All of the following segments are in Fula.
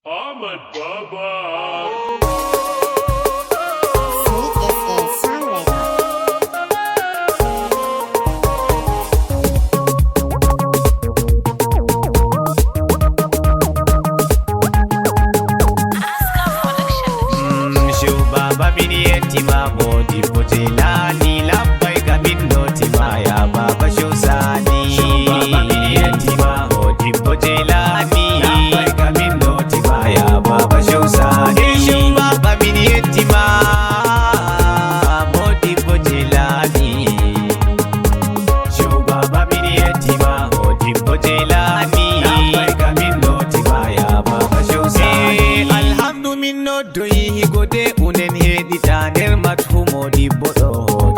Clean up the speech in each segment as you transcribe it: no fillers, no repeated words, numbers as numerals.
Ahmed Baba. Baba biniyeti ma bodi bojelani labbai gamin doti ma ya baba shosani. Baba biniyeti ma bodi bojelani labbai gamin doti ma ya baba shosani. Baba biniyeti ma bodi bojelani. Baba biniyeti ma bodi bojelani labbai gamin doti ma ya baba shosani. Alhamdu minno doyi gode unen hedi taner mathumo dibboɗo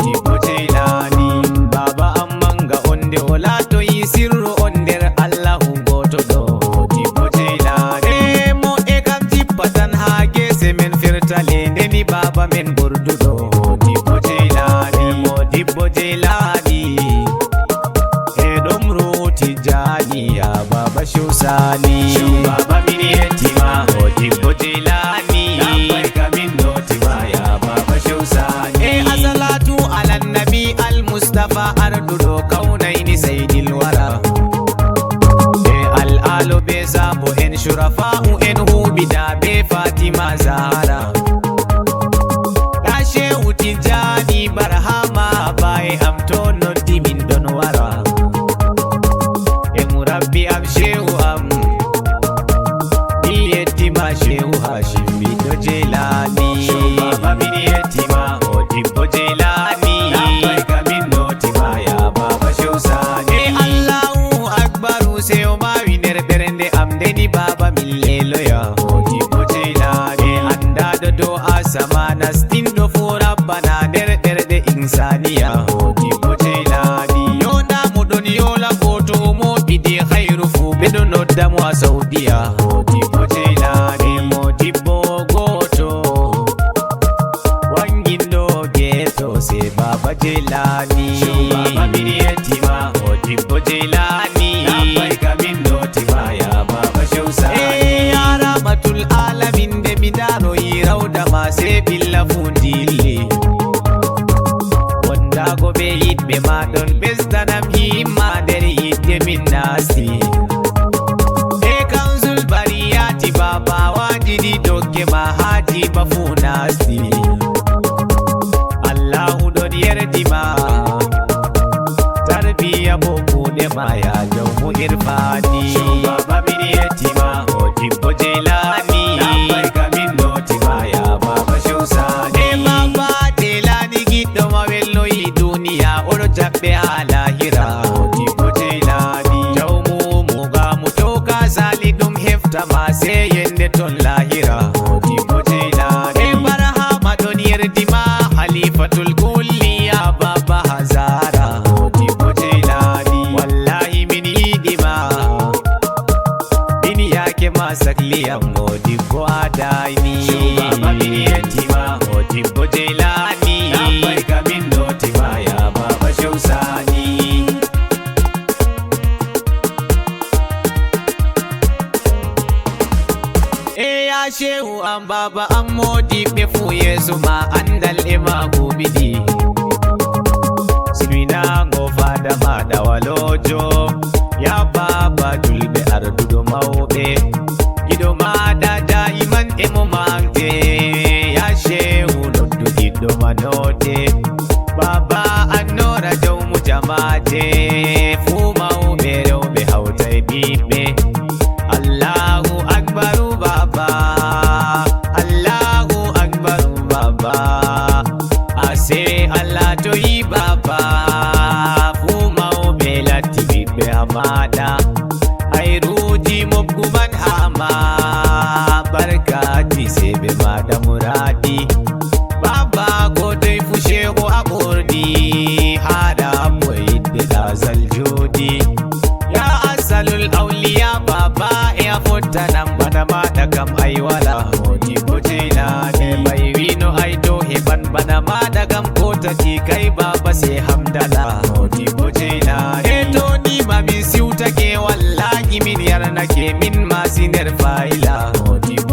dibbo ceylani baba ammanga onde o laatoyi sirru on nder allahu goto ɗo dibbo ceylani mo e kam jippatan ha gese men firtale ndeni baba men ɓurduɗo dibbo ceylani mo dibbo ceylani e ɗom ruti jani ya baba shusani baba mini yettima o dibbo ceylani Mustafa arduɗo kaunayni saydil wara e al'alo be sabo en shurafa'u en huɓida be fatima zahara ɗa shehu tijjani barhama baye am to noddi min ɗon wara e murabbi am shehu am mi yettima shehu hashim ɓiɗɗo jelani baba min yettima o dibbo jelani baba min leloya o dibbo ceylani andaɗo dow asama nastinɗo fu rabbana nder ɗerɗe insaniya o dibbo ceylani yonamo ɗon yola goto mo ɓidi hayru fu ɓeɗo noddamo a saudiya o dibbo ceylani mo dibbo goto wanginɗo geto se baba ceylani baba min yettima o dibbo ceylani kamin dotima ya baba alamin de mi daroyi rawdama se billa fundille wondago be yiɗɓe ma ɗon ɓesdanam himma nder yiɗde min nasti e kansul bariyati baba wajidi dokke ma haji ba fu nasti allahu ɗon yerdima tarbiya bo kuɗe ma ya jawmu irfani baba min yettima o dibbo jeylani jaɓɓe ha lahira o dibbo ceylani jawmu mugamu toka sali ɗum heftama se yende ton lahira o dibbo ceylani e barhama ɗon yerdima halifatul kulliya baba hazara o dibbo ceylani wallahi min yiɗima min yake ma sakliyam o dibbo adayni baba min yettima o dibbo ceylani kamin dotima ya baba shusani e ya shehu an baba an modiɓɓe fu yeso ma andal e ma guɓiɗi silminago fada maɗa walojo ya baba julɓe arduɗo mawɓe giɗo maɗa daiman e mo mangte ya shehu nodduɗiɗɗo manote baba annora jawmu jamaje fu mawɓe rewɓe hawtay ɓiɓɓe allahu akbaru baba allahu akbaru baba ase allah toyi baba fu mawɓe latti ɓiɓɓe amaɗa hayruji mobguman hama barkaji sebe maɗa muradi baba gotoy fu shehu a ɓurdi haɗa mo yidde ɗasal joɗi ya asalul awliya baba e a fottanam bana maɗa kam ay wala o dibbo ceylani may wino ay to heɓan bana maɗa kam ko tati kay baba se hamdala o dibbo ceylani e to nima min siwtake wallahi min yarnake min masi nder fayila o dibbo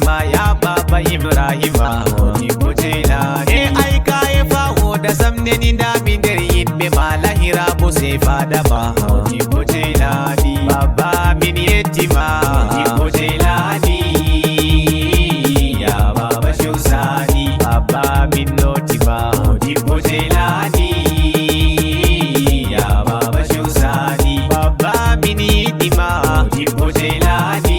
ma ya baba Ibrahima Modibo Jailani ai kai fawo da samne ni da min der yimbe malahira bo se fada ma Modibo Jailani baba min yetima Modibo Jailani ya baba Shusani baba min notima Modibo Jailani ya baba Shusani baba min yetima Modibo Jailani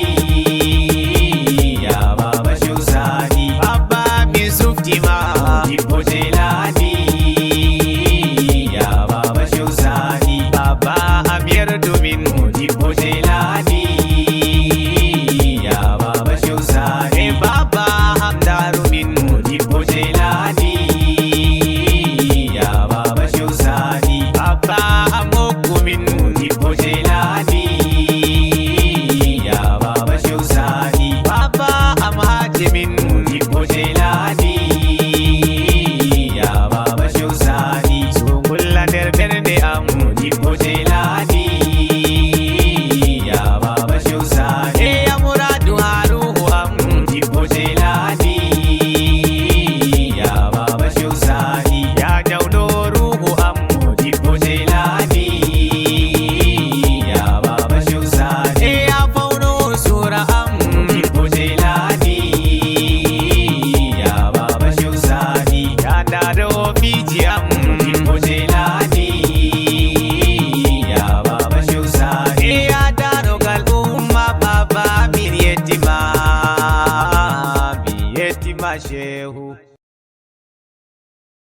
ya baba Shusani baba min suftima Modibo Jailani ya baba Shusani baba amir domin Modibo Jailani ya baba Shusani baba hamdaru min Modibo Jailani ya baba Shusani baba amoku min Modibo Jailani ya baba Shusani baba amhaji min Modibo Jailani ya baba Shusani sungulla der bernde am Modibo Jailani ya baba Shusani ya muradu haruhu am Modibo Jailani ya baba Shusani ya jawdo ruhu am Modibo Jailani ya baba Shusani ya fauno sura am Modibo Jailani ya baba Shusani ya dado fiji am Modibo Jailani ya baba Shusani ya dado gal umma baba min yetima shehu